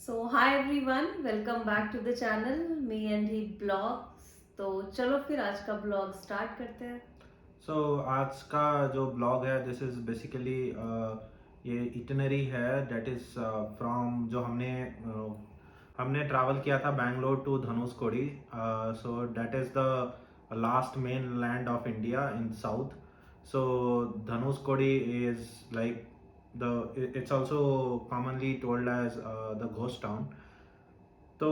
So hi everyone, welcome back to the channel me and he blogs. तो चलो फिर आज का ब्लॉग स्टार्ट करते हैं। सो आज का जो ब्लॉग है दिस इज़ बेसिकली ये इटिनरी है दैट इज़ फ्रॉम जो हमने ट्रैवल किया था Bangalore to Dhanushkodi. So that is the last mainland of India in south. So Dhanushkodi is like the it's also commonly told as the ghost town. तो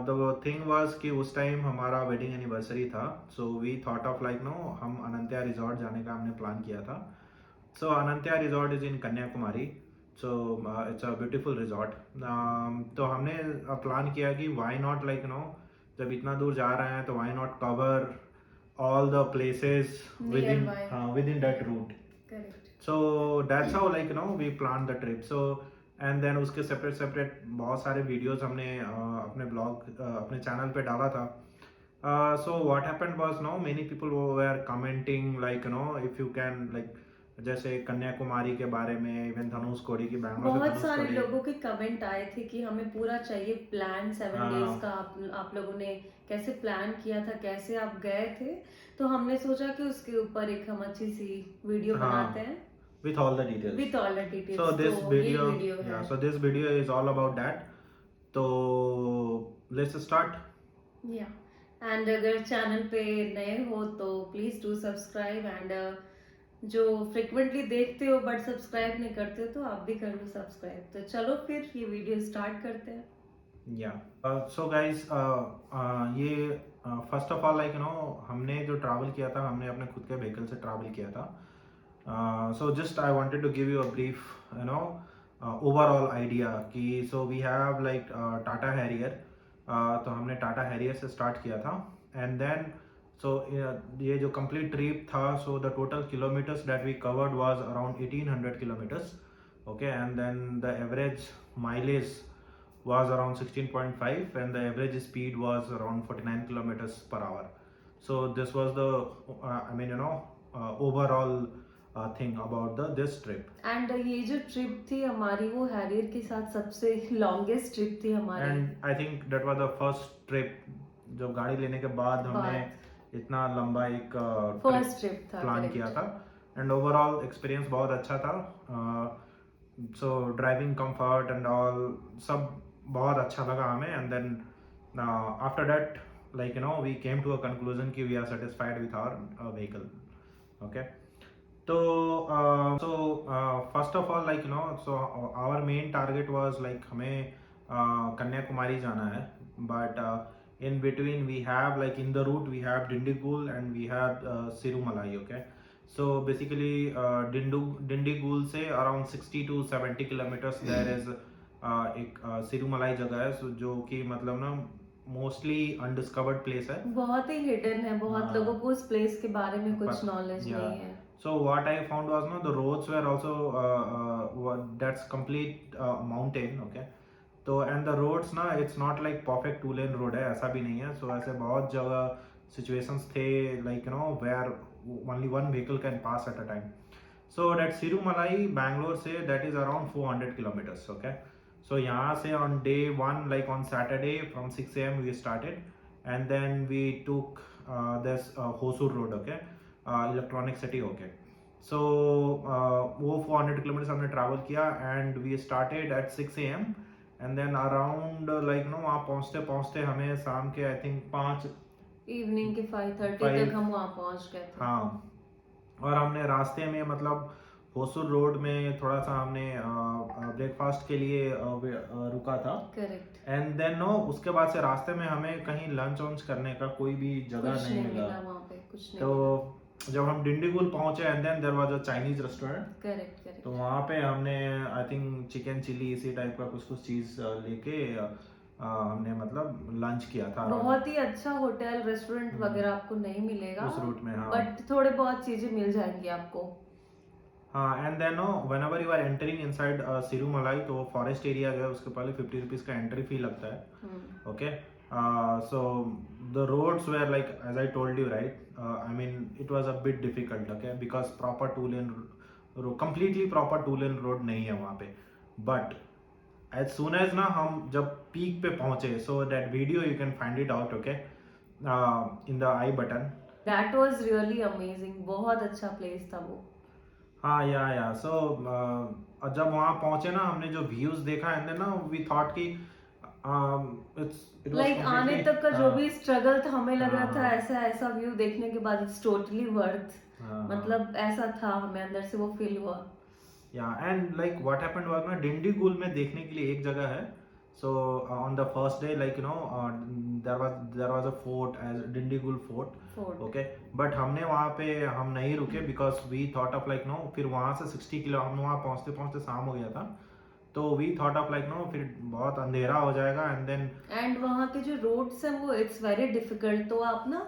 the thing was कि उस time हमारा wedding anniversary था। So we thought of like no हम Anantya resort जाने का हमने plan किया था। So Anantya resort is in Kanyakumari. So it's a beautiful resort. तो हमने प्लान किया कि व्हाई नॉट लाइक नो जब इतना दूर जा रहे हैं तो why not cover all the places Nearby. within that route. Correct. So that's how like we planned the trip. So and then उसके सेपरेट बहुत सारे वीडियोस हमने अपने ब्लॉग अपने चैनल पे डाला था। So what happened was many people were commenting like if you can like जैसे कन्याकुमारी के बारे में इवन धनुषकोडी की बैंगलोर से बहुत सारे धनुषकोडी। लोगों के कमेंट आए थे कि हमें पूरा चाहिए प्लान 7 डेज का। आप लोगों ने कैसे प्लान किया था, कैसे आप गए थे? तो हमने सोचा कि उसके ऊपर एक हम अच्छी सी वीडियो बनाते हैं with all the details. With all the details. So this तो ये video, वीडियो है। yeah, so this video is all about that. तो let's start. या एंड अगर चैनल पे नए हो तो प्लीज डू सब्सक्राइब एंड जो फ्रिक्वेंटली देखते हो बट सब्सक्राइब नहीं करते हो तो आप भी कर लो सब्सक्राइब। तो चलो फिर ये वीडियो स्टार्ट करते हैं। Yeah. So guys, ये फर्स्ट ऑफ ऑल लाइक हमने जो ट्रैवल किया था हमने अपने खुद के व्हीकल से ट्रैवल किया था। So just I wanted to give you a brief overall idea कि so we have like Tata Harrier। तो हमने टाटा हैरियर से स्टार्ट किया था एंड देन सो ये जो कंप्लीट ट्रिप था so the total kilometres that we covered was around 1800 किलोmeters। Okay and then the average mileage was around 16.5 and the average speed was around 49 kilometers per hour. So this was the overall thing about this trip. And ये जो trip थी हमारी वो Harrier के साथ सबसे longest trip थी हमारी। And I think that was the first trip जब गाड़ी लेने के बाद हमने इतना लंबा एक फर्स्ट ट्रिप था प्लान किया था एंड ओवरऑल एक्सपीरियंस बहुत अच्छा था। So driving comfort and all सब बहुत अच्छा लगा हमें and then after that like we came to a conclusion कि we are satisfied with our vehicle. Okay तो first of all like so our main target was like हमें कन्याकुमारी जाना है but in between we have like in the route we have Dindigul and we have Sirumalai। okay so basically Dindigul से around 60 to 70 kilometers there is एक सिरुमलाई जगह है जो कि मतलब ना मोस्टली अनडिस्कवर्ड प्लेस है। बहुत ही हिडन है, बहुत लोगों को उस प्लेस के बारे में कुछ नॉलेज नहीं है। So what I found was the roads were also that's complete mountain। okay तो एंड द रोड्स ना it's not like perfect 2 lane road है ऐसा भी नहीं है। सो ऐसे बहुत जगह सिचुएशंस थे like where only one vehicle can pass at a time. So that Sirumalai Bangalore से that is around 400 kilometres. Okay so यहाँ से on day 1 like on Saturday from 6 AM we started and then we took this Hosur road. Okay electronic city. Okay so वो 400 kilometres हमने travel किया and we started at 6 AM and then around like वहाँ पहुँचते पहुँचते हमें शाम के I think 5 evening के 5:30 तक हम वहाँ पहुँच गए थे। हाँ और हमने रास्ते में मतलब होसूर रोड में थोड़ा सा हमने ब्रेकफास्ट के लिए रुका था। करेक्ट। एंड देन उसके बाद से रास्ते में हमें कहीं लंच वंच करने का कोई भी जगह नहीं मिला वहाँ पे कुछ नहीं। तो जब हम डिंडीगुल पहुंचे and then there was a Chinese restaurant. Correct. तो वहाँ पे हमने आई थिंक चिकन चिली इसी टाइप का कुछ कुछ चीज लेके हमने मतलब लंच किया था। बहुत ही अच्छा होटल रेस्टोरेंट वगैरह आपको नहीं मिलेगा उस रूट में हाँ बट थोड़े बहुत चीजें मिल जाएंगी आपको। हाँ and then whenever you are entering inside Sirumalai तो फॉरेस्ट एरिया जो है उसके पहले 50 रुपीज का एंट्री फी लगता है। Okay so the roads were like as I told you right I mean it was a bit difficult okay because proper 2 lane completely proper 2 lane road नहीं है वहाँ पे but एज सुन एज ना हम जब peak पे पहुंचे, सो that video you can find it out, okay, in the I button. That was really amazing, बहुत अच्छा प्लेस था वो। हाँ, या सो जब वहाँ पहुंचे ना, हमने जो व्यूज देखा एंड देन ना वी थॉट कि इट वाज लाइक आने कंप्लीटली, तक का जो भी स्ट्रगल था, हमें लग रहा था हाँ, ऐसा ऐसा व्यू देखने के बाद इट्स टोटली वर्थ, हाँ, मतलब ऐसा था, हमें अंदर से वो फील हुआ। Yeah and like what happened was ना, डिंडीगुल में देखने के लिए एक जगह है. So on the first day, like there was a fort as Dindigul fort, fort. Okay. But हमने वहाँ पे हम नहीं रुके because we thought of like no, फिर वहाँ से 60 किलो, हम वहाँ पहुँचते पहुँचते शाम हो गया था. तो we thought of like no, फिर बहुत अंधेरा हो जाएगा एंड देन, एंड वहाँ के जो रोड्स हैं वो इट्स वेरी डिफिकल्ट, तो आप ना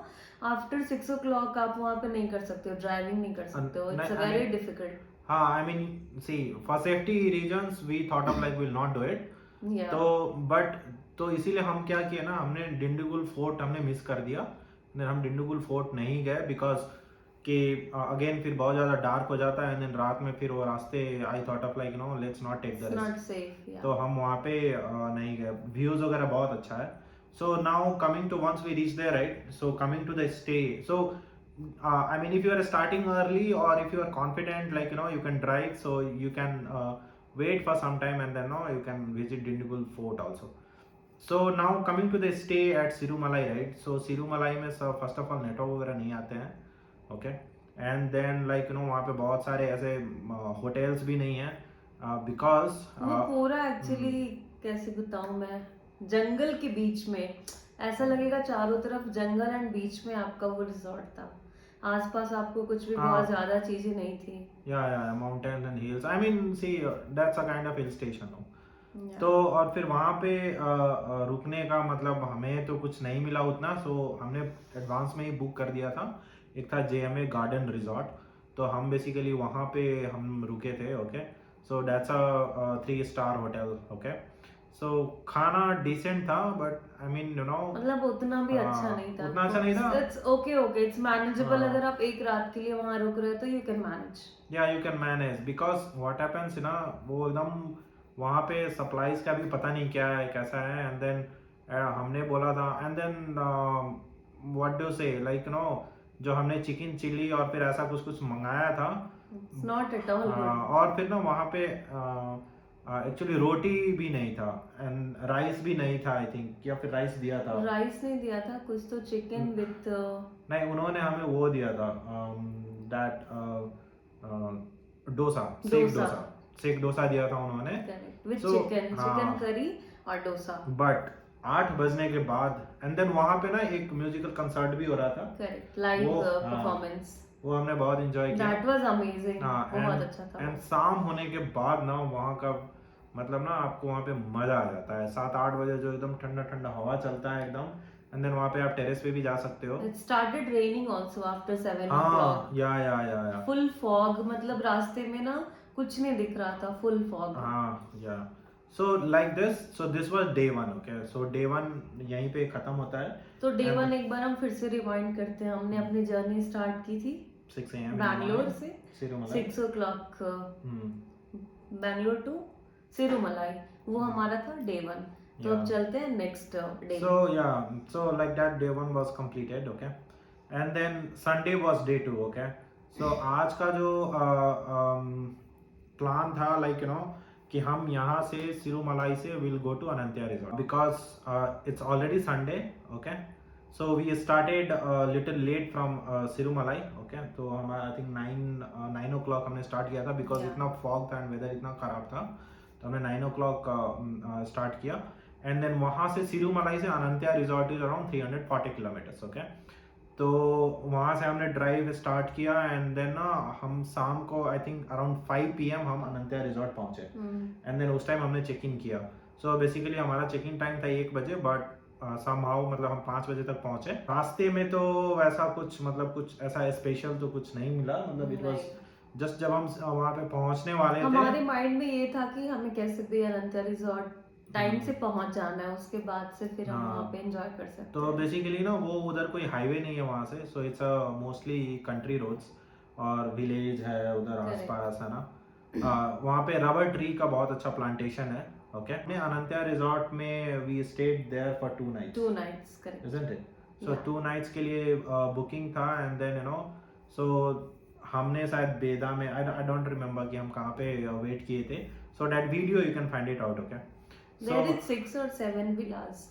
आफ्टर 6 o'clock आप वहाँ पे नहीं कर सकते हो, ड्राइविंग नहीं कर सकते हो, it's I very mean, difficult. हाँ, I mean see, for safety reasons we thought of like will not do it. या तो बट तो इसीलिए हम क्या किए ना, हमने डिंडीगुल फोर्ट हमने मिस कर दिया. Then हम डिंडीगुल फोर्ट नहीं गए बिकॉज कि अगेन फिर बहुत ज़्यादा डार्क हो जाता है एंड देन रात में फिर वो रास्ते, I thought of like no let's not take the it's not risk. Safe. या तो हम वहाँ पे नहीं गए. व्यूज वगैरह बहुत अच्छा है. So now coming to once we reach there, right, so coming to the stay. So I mean, if you are starting early or if you are confident, like you can drive, so you can wait for some time and then you can visit Dindigul Fort also. So now coming to the stay at Sirumalai, right? So Sirumalai में सब first of all network वगैरह नहीं आते हैं, okay? And then like वहाँ पे बहुत सारे ऐसे hotels भी नहीं हैं, because वो पूरा एक्चुअली कैसे बताऊं मैं, जंगल के बीच में, ऐसा लगेगा चारों तरफ जंगल एंड बीच में आपका वो रिजॉर्ट था, आसपास आपको कुछ भी बहुत ज्यादा चीजें नहीं थी। yeah, mountains and hills. I mean, see, that's a kind of hill station, no? Yeah. तो और फिर वहाँ पे रुकने का मतलब हमें तो कुछ नहीं मिला उतना, सो हमने एडवांस में ही बुक कर दिया था. एक था JMA गार्डन रिजॉर्ट, तो हम बेसिकली वहाँ पे हम रुके थे, okay. So that's a 3 star hotel, okay. So खाना डिसेंट था बट आई मीन मतलब उतना भी अच्छा नहीं था, उतना अच्छा नहीं था. It's okay okay, it's manageable, हाँ. अगर आप एक रात के लिए वहां रुक रहे हो तो यू कैन मैनेज। या you can manage because what happens ना, वो एकदम वहाँ पे सप्लाईज का भी पता नहीं क्या है कैसा है. एंड देन हमने बोला था एंड देन व्हाट डू से लाइक जो हमने चिकन चिल्ली और फिर ऐसा कुछ कुछ मंगाया था, it's not at all good. और फिर ना वहाँ पे एक्चुअली रोटी भी नहीं था एंड राइस भी नहीं था, आई थिंक, या फिर राइस दिया था. राइस नहीं दिया था, कुछ तो चिकन विथ नहीं, उन्होंने हमें वो दिया था, दैट डोसा, सेक डोसा दिया था उन्होंने. विथ So, चिकन, हाँ. चिकन करी और डोसा। बट 8 बजने के बाद एंड देन वहाँ पे ना एक म्यूजिकल कंसर्ट भी हो रहा था. करेक्ट, लाइव वो, परफॉर्मेंस, वो हमने बहुत एंजॉय किया. दैट वाज अमेजिंग, हाँ, बहुत अच्छा था। एंड शाम होने के बाद ना वहाँ का मतलब ना आपको वहाँ पे मजा आ जाता है. 7-8 बजे जो एकदम ठंडा ठंडा हवा चलता है एकदम, एंड देन वहाँ पे आप टेरेस पे भी जा सकते हो. It started raining also after 7 हाँ, o'clock, या फुल फॉग, मतलब रास्ते में ना कुछ नहीं दिख रहा था, फुल फॉग। हाँ, या so like this, so this was day 1, okay. So day 1 यहीं पे खत्म होता है. तो डे 1 एक बार हम फिर से रिवाइंड करते हैं, हमने अपनी जर्नी स्टार्ट की थी 6 AM बैंगलोर से, Sirumalai. 6 o'clock hmm. Bangalore to Sirumalai, वो हमारा था डे 1। तो अब Yeah. चलते हैं next day. So yeah, so like that day 1 was completed, okay, and then Sunday was day 2, okay. So आज का जो प्लान था like कि हम यहाँ से सिरुमलाई से will go to Anantya resort because it's already Sunday, okay. So we started little late from Sirumalai, okay. तो हमारा आई थिंक 9 o'clock हमने स्टार्ट किया था बिकॉज Yeah. इतना फॉग था एंड वेदर इतना खराब था, तो हमने 9 o'clock स्टार्ट किया. एंड देन वहाँ से सिरुमलाई से Anantya resort is around 340 kilometres, okay. तो वहाँ से हमने ड्राइव स्टार्ट किया एंड देन ना हम शाम को आई थिंक अराउंड 5 PM हम अनंत्या रिजॉर्ट पहुँचे. एंड देन उस टाइम हमने चेक इन किया. सो बेसिकली हमारा चेक इन टाइम था 1 बजे, बट समहाउ मतलब हम 5 बजे तक पहुँचे. रास्ते में तो वैसा कुछ मतलब कुछ ऐसा स्पेशल तो कुछ नहीं मिला, मतलब इट वाज जस्ट जब हम वहाँ पे पहुँचने वाले थे, हमारे माइंड में ये था कि हमें कैसे भी अनंत्या रिजॉर्ट टाइम से पहुंच जाना है, उसके बाद से फिर हम वहाँ पे एंजॉय कर सकते हैं। तो बेसिकली ना वो उधर कोई हाईवे नहीं है वहाँ से, so it's mostly country roads और विलेज है उधर आसपास, है ना. वहाँ पे रबर ट्री का बहुत अच्छा प्लांटेशन है, Okay, अपने अनंत्या रिजॉर्ट में we stayed there for 2 nights, 2 nights, correct. isn't it? So Yeah. 2 nights के लिए बुकिंग था, and then so हमने शायद बेदा में, I don't remember कि हम कहाँ पे वेट किए थे. So that video you can find it out, okay? There is 6 or 7 villas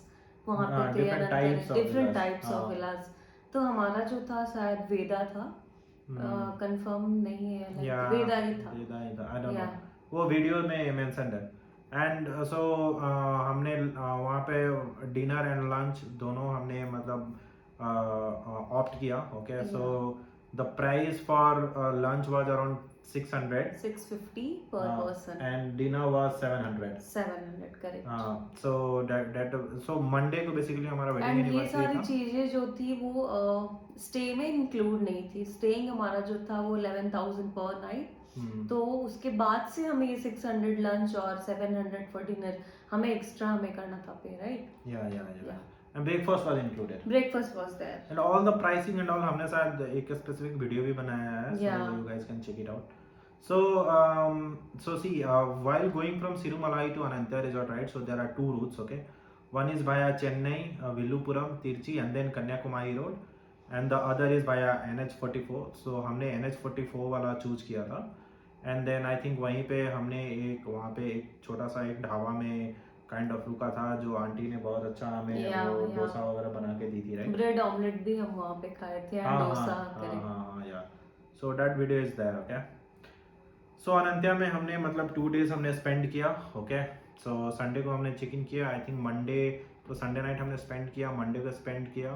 वहाँ पे थे, different अनंतर types of different villas. types of हाँ. villas. तो हमारा जो था शायद वेदा था, कंफर्म नहीं है, like वेदा ही था. वेदा ही था, I don't know. Yeah. वो वीडियो में मेंशन है. एंड सो हमने वहाँ पे डिनर एंड लंच दोनों हमने मतलब ऑप्ट किया. Okay, so the price for lunch was around 650 per person. And dinner was 700. 700, correct. So that so Monday को बेसिकली हमारा वेडिंग एंड ये एनिवर्सरी सारी था. चीजें जो थी वो स्टे में इंक्लूड नहीं थी. स्टेइंग हमारा जो था वो 11,000 पर नाइट. तो उसके बाद से हमें ये 600 लंच और 700 फॉर डिनर हमें एक्स्ट्रा हमें करना था पे, राइट? या and breakfast was included. Breakfast was there. And all the pricing and all हमने शायद एक specific video भी बनाया है, so Yeah. you guys can check it out. So see, while going from Sirumalai to Anantya Resort, right? So there are 2 routes, okay? One is via Chennai, Villupuram, Tirchi, and then Kanyakumari Road, and the other is via NH44. So हमने NH44 वाला choose किया था, and then I think वहीं पे हमने वहाँ पे एक छोटा सा एक ढाबा में काइंड ऑफ रुका था, जो आंटी ने बहुत अच्छा हमें वो डोसा वगैरह बना के दी थी, राइट? ब्रेड ऑमलेट भी हम वहाँ पे खाए थे, and dosa. Yeah so that video is there. Okay, so Anantya में हमने मतलब 2 days हमने स्पेंड किया. ओके, सो संडे को हमने चेक इन किया. आई थिंक मंडे तो संडे नाइट हमने स्पेंड किया, मंडे को स्पेंड किया.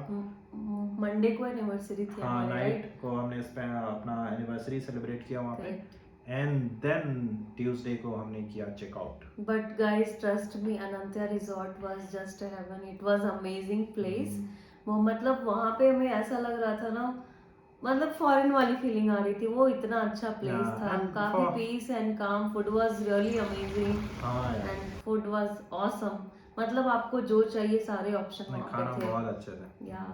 मंडे को एनिवर्सरी थी. हाँ, नाइट को हमने अपना एनिवर्सरी सेलिब्रेट किया वहाँ पे. And then Tuesday को हमने किया checkout. But guys, trust me, Anantya Resort was just a heaven. It was amazing place. वो मतलब वहाँ पे हमें ऐसा लग रहा था ना, मतलब फॉरेन वाली फीलिंग आ रही थी. वो इतना अच्छा प्लेस था, काफी पीस एंड काम. Food was really amazing, and food was awesome. मतलब आपको जो चाहिए सारे ऑप्शन वहाँ पे थे. खाना बहुत अच्छे थे. या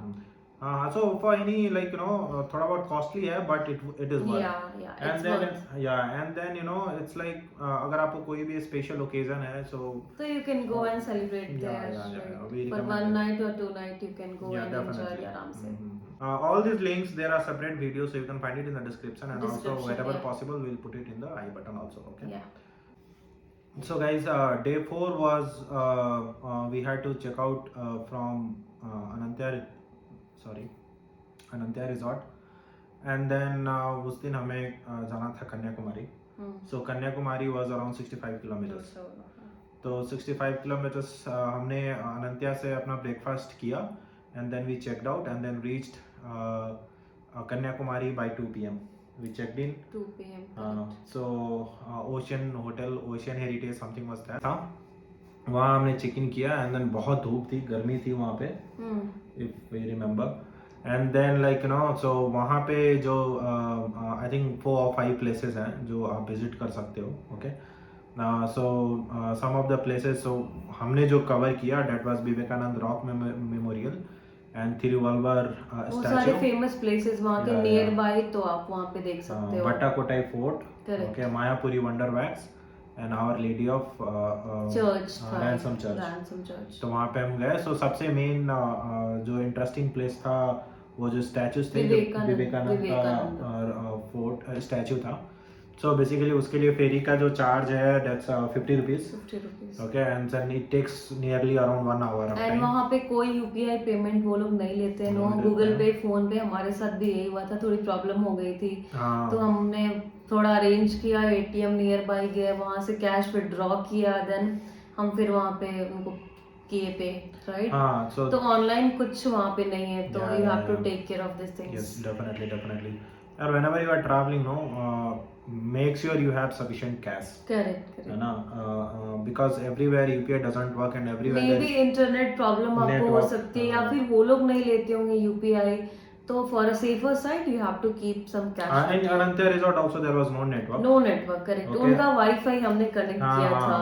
हाँ, so for any like थोड़ा बहुत costly है, but it is worth. Yeah, and then it's like अगर आपको कोई भी special occasion है, so you can go and celebrate there. For 1 night or 2 night you can go and enjoy आराम से. All these links, there are separate videos, so you can find it in the description, and also wherever possible we'll put it in the I button also. Okay. Yeah. So guys, day 4 was we had to check out from Anantya Resort, and then उस दिन हमें जाना था Kanyakumari. So Kanyakumari was around 65 kilometers. तो 65 kilometers हमने अनंत्या से अपना breakfast किया, and then we checked out and then reached Kanyakumari by 2 p.m. We checked in 2 p.m. So Ocean Hotel, Ocean Heritage something was there था. वहाँ हमने चेक इन किया, and then बहुत धूप थी, गर्मी थी वहाँ पे, if we remember. And then like so वहाँ पे जो आई थिंक 4 or 5 प्लेसेस हैं जो आप विजिट कर सकते हो. Okay, so some of the places so हमने जो कवर किया, that was Vivekananda rock memorial and Thiruvalluvar statue. सारे फेमस प्लेसेस वहाँ के नियर बाय, तो आप वहाँ पे देख सकते हो. Vattakottai fort, okay, Mayapuri wonder wax, and our lady of church, ransom church. तो वहाँ पे हम गए. सो सबसे मेन जो इंटरेस्टिंग प्लेस था, वो जो स्टैचूज थे, विवेकानंद का फोर्ट स्टैचू था. सो बेसिकली उसके लिए फेरी का जो चार्ज है, that's 50 rupees. Okay, and it takes nearly around 1 hour. एंड वहाँ पे कोई यूपीआई पेमेंट वो लोग नहीं लेते, नो गूगल पे, फोन पे. हमारे साथ भी यही हुआ था, थोड़ी प्रॉब्लम हो गई थी. तो हमने थोड़ा अरेंज किया, एटीएम नियर बाय गए, वहाँ से कैश विड्रॉ किया, देन हम फिर वहाँ पे उनको किए पे, राइट? तो ऑनलाइन कुछ वहाँ पे नहीं है, तो you have to take care of this things. Yes, definitely. और whenever you are traveling, make sure you have sufficient cash. Correct. है ना, because everywhere UPI doesn't work, and everywhere maybe internet problem आपको हो सकती है, या फिर वो लोग नहीं लेते होंगे UPI. तो for a safer side you have to keep some cash. In Anantya Resort also there was no network. No network, correct. उनका वाईफाई हमने कनेक्ट किया था.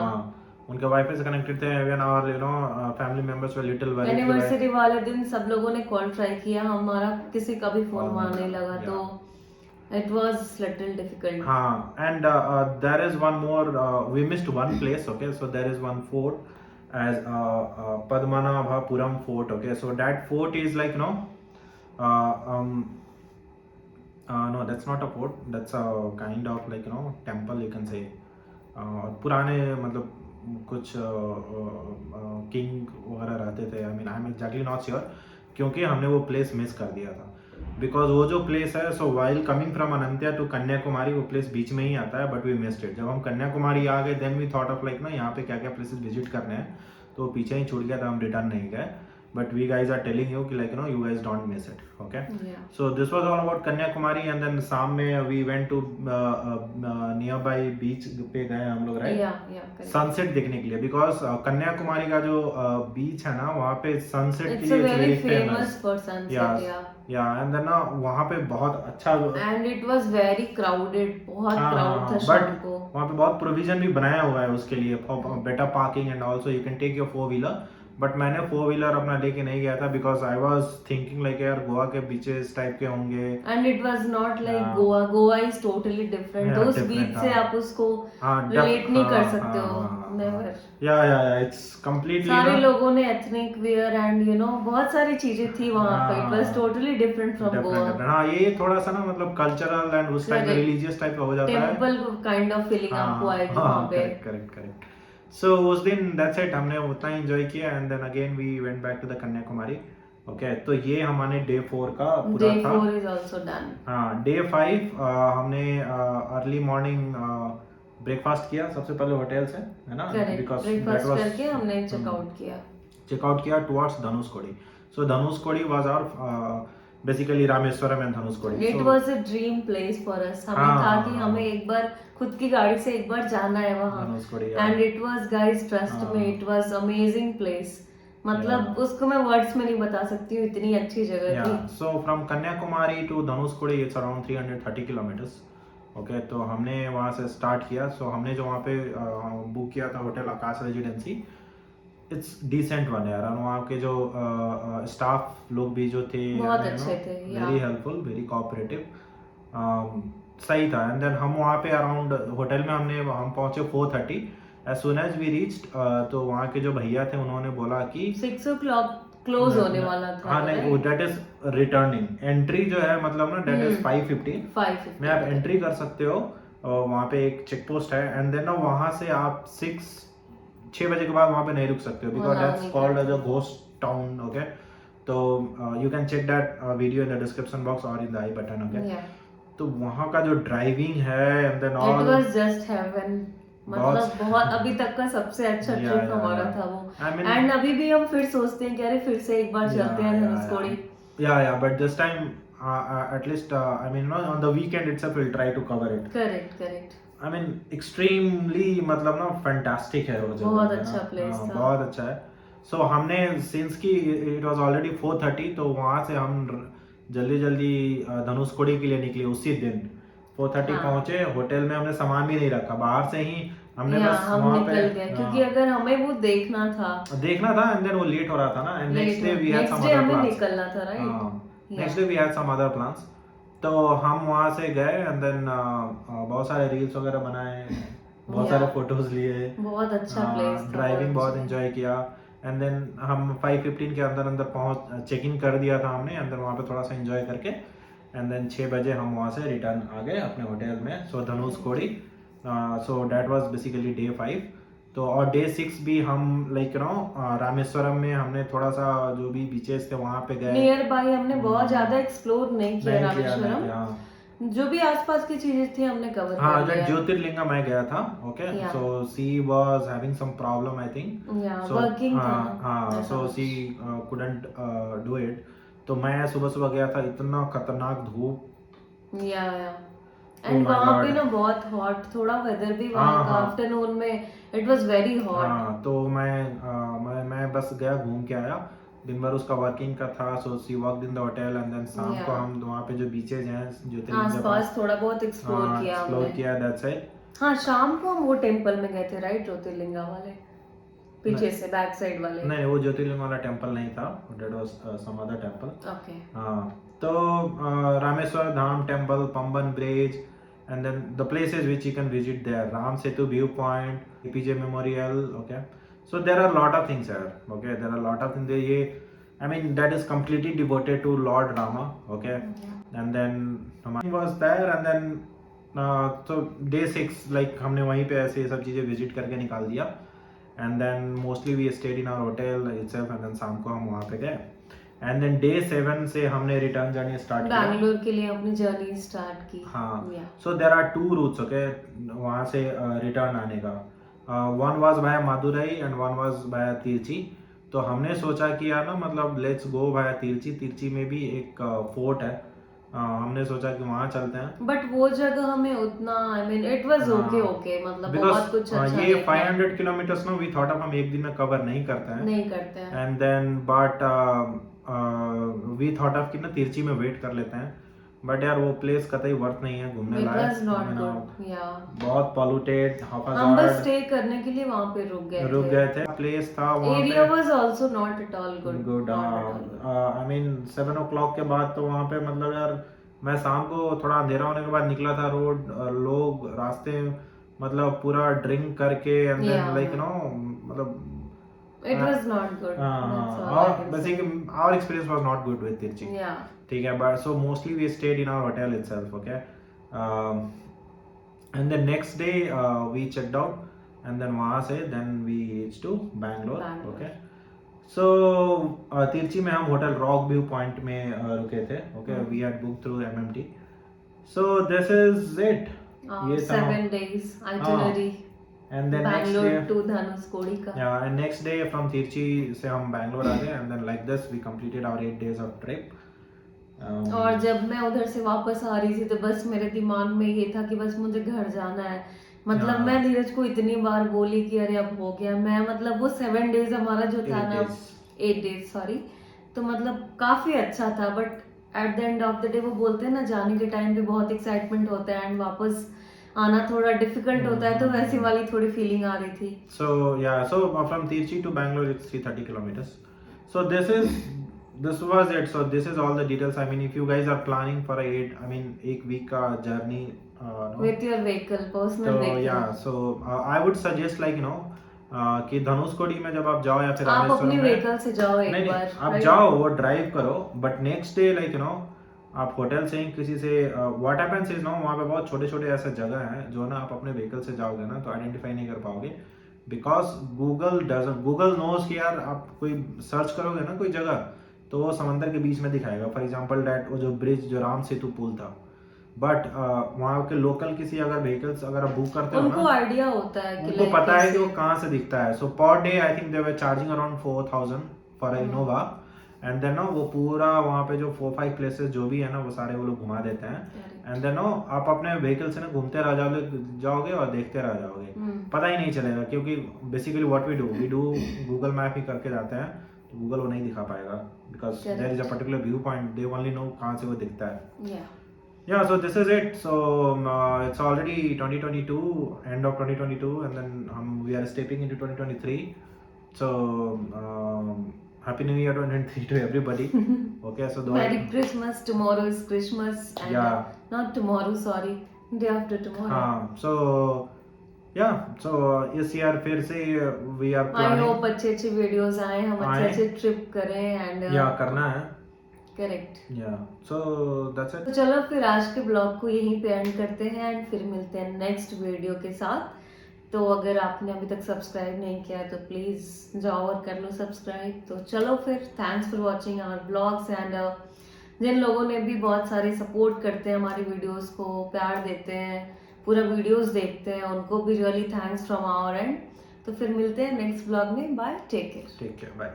उनके वाईफाई से कनेक्टेड थे. even our family members were little worried. Anniversary वाले दिन सब लोगों ने कॉल ट्राई किया, हमारा किसी का भी फोन वहाँ नहीं लगा. तो It was little difficult. हाँ, and there is one more. We missed one place. Okay, so there is one fort as Padmanabhapuram Fort. Okay, so that fort is like uh, um, no, that's not a fort. That's a kind of like temple you can say. पुराने मतलब कुछ king वगैरह रहते थे. I mean I am exactly not sure क्योंकि हमने वो place miss कर दिया था. बिकॉज वो जो प्लेस है सो वाइल कमिंग फ्रॉम अनंत्या टू कन्याकुमारी वो प्लेस बीच में ही आता है बट वी मिस्ड इट. जब हम कन्याकुमारी आ गए then we thought of like यहाँ पे क्या क्या प्लेसेस विजिट करने हैं तो पीछे ही छूट गया था. हम रिटर्न नहीं गए. But we guys are telling you कि like you guys don't miss it. Okay. Yeah. So this was all about Kanyakumari and then शाम में we went to nearby beach पे गए हम लोग right? Yeah, correct. Sunset देखने के लिए because कन्याकुमारी का जो beach है ना वहाँ पे sunset It's के लिए a very famous famous. for sunset. Yes. Yeah, and then वहाँ पे बहुत अच्छा And it was very crowded. बहुत हाँ, crowd था but शाम को. वहाँ पे बहुत प्रोविजन भी बनाया हुआ है उसके लिए for better parking and also you can take your 4-wheeler. But मैंने 4-wheeler अपना लेके नहीं गया था because I was thinking like यार गोवा के बीचेस टाइप के होंगे. And it was not like Goa. Goa is totally different. उस बीच से आप उसको रिलेट नहीं कर सकते हो. नेवर. या इट्स कंप्लीटली सारे लोगों ने एथनिक वेयर एंड बहुत सारी चीजें थी वहां पे. It was totally different from Goa. हाँ ये थोड़ा सा ना मतलब कल्चरल एंड उस टाइप का रिलीजियस टाइप का हो जाता है. टेंपल काइंड ऑफ फीलिंग आपको आएगी वहां पे. करेक्ट. So उस दिन that's it हमने उतना एंजॉय किया and then again we went back to the Kanyakumari. Okay, तो ये हमारे डे 4 का पूरा था. Day 4 is also done. हाँ, डे 5 हमने अर्ली मॉर्निंग ब्रेकफास्ट किया सबसे पहले होटल से है ना. Correct. ब्रेकफास्ट करके हमने चेकआउट किया towards Dhanushkodi. So Dhanushkodi was our basically Rameswaram and Dhanushkodi. It was a dream place for us. हमें था कि हमें एक बार खुद की गाड़ी से एक बार जाना है वहां. And it was guys trust me it was amazing place. मतलब उसको मैं वर्ड्स में नहीं बता सकती हूँ. इतनी अच्छी जगह थी. So from Kanyakumari to Dhanushkodi it's around 330 kilometres. Okay, तो हमने वहां से स्टार्ट किया. सो हमने जो वहाँ पे बुक किया था hotel Aakash residency. It's decent one यार. और वहाँ के जो स्टाफ लोग भी जो थे बहुत अच्छे थे. Very helpful, very cooperative. सही था. एंड देन हम वहाँ पे अराउंड होटल में हम पहुंचे 4:30. As soon as we reached तो वहाँ के जो भैया थे उन्होंने बोला कि 6 o'clock क्लोज होने वाला था. हाँ नहीं, दैट इज रिटर्निंग. एंट्री जो है मतलब ना दैट इज 5:50 में आप एंट्री कर सकते हो. वहाँ पे एक चेक पोस्ट है एंड देन ना वहाँ से आप 6 बजे के बाद वहाँ पे नहीं रुक सकते हो because that's called as a ghost town. Okay, तो you can check that video in the description box और in the I button. Okay, तो वहाँ का जो ड्राइविंग है and then all it was just heaven. मतलब बहुत अभी तक का सबसे अच्छा ट्रिप हमारा था वो. एंड अभी भी हम फिर सोचते हैं कि अरे फिर से एक बार चलते हैं धनुषकोडी. या but this time at least I mean on the weekend itself we'll try to cover it. Correct. I mean extremely मतलब ना fantastic है वो जगह. बहुत अच्छा प्लेस था. बहुत अच्छा है. So हमने since कि it was already 4:30 तो वहाँ से हम जल्दी धनुषकोडी के लिए निकले उसी दिन. 4:30 पहुंचे. होटल में हमने सामान भी नहीं रखा. बाहर से ही हमने बस वहाँ पे क्योंकि अगर हमें वो देखना था एंड देन वो लेट हो रहा था ना. And next day we had some other plans. निकलना था right. Next day we had some other plans. तो हम वहाँ से गए एंड देन बहुत सारे रील्स वगैरह बनाए. बहुत सारे फोटोज लिए. बहुत अच्छा प्लेस था. ड्राइविंग बहुत एंजॉय किया. एंड देन हम 5:15 के अंदर पहुंच चेक इन कर दिया था हमने. अंदर वहाँ पे थोड़ा सा एंजॉय करके एंड देन 6 बजे हम वहाँ से रिटर्न आ गए अपने होटल में. So Dhanushkodi. So that was basically day 5. तो और डे 6 भी हम लाइक रामेश्वरम में हमने थोड़ा सा जो भी बीचेस थे वहाँ पे गए. नियर बाय हमने बहुत ज्यादा एक्सप्लोर नहीं किया रामेश्वरम. जो भी आसपास की चीजें थी हमने कवर कर लिया. ज्योतिर्लिंगा मैं गया था. Okay, so she was having some problem I think. Working था. So she couldn't do it. तो मैं सुबह गया था. इतना खतरनाक धूप. एंड वहाँ पे ना बहुत हॉट. थोड़ा वेदर भी वहाँ का आफ्टरनून में इट वाज वेरी हॉट. तो मैं बस गया घूम के आया. दिन भर उसका वर्किंग का था. So she walked in the hotel and then शाम को हम वहाँ पे जो बीचेस हैं आसपास थोड़ा बहुत एक्सप्लोर किया. That's it. हाँ, शाम को हम वो टेंपल में गए थे राइट. ज्योतिर्लिंगा वाले पीछे से बैक साइड वाले. नहीं, वो ज्योतिर्लिंगा वाला टेंपल नहीं था. That was some other temple. Okay. हाँ, तो Rameshwar Dham temple, Pamban bridge, and then the places which you can visit there, Ram Setu viewpoint, APJ memorial. Okay, so there are a lot of things here. Okay, there are a lot of things there. ये I mean that is completely devoted to Lord Rama. Okay, and then हमारी was there, and then so day 6 like हमने वहीं पे ऐसे ये सब चीज़ें visit करके निकाल दिया, and then mostly we stayed in our hotel itself, and then शाम को हम वहाँ पे गए, and then day 7 से हमने रिटर्न जर्नी स्टार्ट किया बैंगलोर के लिए अपनी जर्नी स्टार्ट की। हाँ। Yeah. So there are 2 routes okay वहाँ से रिटर्न आने का। One was by Madurai and one was by Trichy. तो हमने सोचा कि यार ना मतलब लेट्स गो बाय तिरची। तिरची में भी एक फोर्ट है, हमने सोचा कि वहाँ चलते हैं। बट वो जगह हमें उतना I mean it was okay okay, मतलब बहुत कुछ अच्छा ये नहीं था। 500 किलोमीटर्स ना वी थॉट ऑफ हम एक दिन में कवर नहीं करते हैं, नहीं करते हैं। And then but we thought of कि ना तिरची में वेट कर लेते हैं, बट यार वो प्लेस कतई वर्थ नहीं है घूमने It like. was not you know, good, yeah. बहुत पॉल्यूटेड, हम बस हाफाजार्ड स्टे करने के लिए वहाँ पे रुक गए थे। प्लेस था वहाँ एरिया पे was also not at all good. Good. I mean 7 o'clock के बाद तो वहाँ पे मतलब यार मैं शाम को थोड़ा अंधेरा होने के बाद निकला था रोड, लोग रास्ते मतलब पूरा ड्रिंक करके एंड देन लाइक नो मतलब It was not good. That's all I और can say. Basically our experience was not good with Trichy. Yeah. ठीक है, but so mostly we stayed in our hotel itself. Okay, and then next day we checked out and then वहाँ से then we reach to Bangalore. Okay, so Trichy में हम hotel rock view point में रुके थे। Okay, we had book through MMT। So this is it. ये 7 days itinerary. And then next Bangalore day to Dhanushkodi का। yeah, and next day from Tirchi से हम बैंगलोर आ गए, and then like this we completed our 8 days of trip। और जब मैं उधर से वापस आ रही थी तो बस मेरे दिमाग में ये था कि बस मुझे घर जाना है। मतलब हाँ। मैं नीरज को इतनी बार बोली कि अरे अब हो गया। मैं मतलब वो 7 days हमारा जो था 8 ना, days। 8 days सॉरी, तो मतलब काफी अच्छा था। But at the end of the day वो बोलते हैं ना जाने के टाइम पे बहुत एक्साइटमेंट होता है एंड वापस आना थोड़ा डिफिकल्ट होता है, तो वैसी वाली थोड़ी फीलिंग आ रही थी। So yeah, so from Tirchi to Bangalore it's 330 kilometers। So this was it। So this is all the details। I mean if you guys are planning for एक week का journey no? With your vehicle, personal तो vehicle। yeah, so I would suggest like कि धनुषकोडी में जब आप जाओ या फिर आप रामेश्वरम अपनी में, व्हीकल से जाओ एक नहीं बार। आप right? जाओ वो ड्राइव करो, बट नेक्स्ट डे लाइक आप होटल से ही किसी से व्हाट हैपेंस इज वहाँ पे बहुत छोटे छोटे ऐसे जगह हैं जो ना आप अपने व्हीकल से जाओगे ना तो आइडेंटिफाई नहीं कर पाओगे, बिकॉज गूगल नोज कि यार आप कोई सर्च करोगे ना कोई जगह तो वो समंदर के बीच में दिखाएगा। फॉर एग्जाम्पल डैट वो जो ब्रिज जो राम सेतु पुल था, बट वहाँ के लोकल किसी अगर व्हीकल्स अगर आप बुक करते हो उनको ना आइडिया होता है कि उनको पता है कि वो कहाँ से दिखता है। So per day I think they were charging around 4000 for Innova, and then वो पूरा वहाँ पे जो 4-5 प्लेसेस जो भी है ना वो सारे वो लोग घुमा देते हैं। एंड देन आप अपने व्हीकल से ना घूमते रह जाओगे और देखते रह जाओगे, पता ही नहीं चलेगा, क्योंकि basically what we do Google map ही करके जाते हैं, तो गूगल वो नहीं दिखा पाएगा, because there is a particular view point, they only know कहाँ से वो दिखता है। Yeah, so this is it। So it's already 2022, end of 2022, and then we are stepping into 2023। So happy new year 2023 to everybody। Okay, so Merry Christmas, tomorrow is Christmas and Yeah। not tomorrow, sorry, day after tomorrow। हाँ, so yeah, so इस year फिर से we are I planning। hope अच्छे videos आए, हम अच्छे trip करें and या करना है। करेक्ट। या सो दैट्स इट। तो चलो फिर आज के ब्लॉग को यहीं पे एंड करते हैं एंड फिर मिलते हैं नेक्स्ट वीडियो के साथ। तो अगर आपने अभी तक सब्सक्राइब नहीं किया तो प्लीज़ जाओ और कर लो सब्सक्राइब। तो चलो फिर, thanks for watching our blogs and जिन लोगों ने भी बहुत सारे सपोर्ट करते हैं हमारी वीडियोस को, प्यार देते हैं, पूरा वीडियोस देखते हैं, उनको भी really thanks from our end. तो फिर मिलते हैं नेक्स्ट ब्लॉग में। Bye, take care. बाय।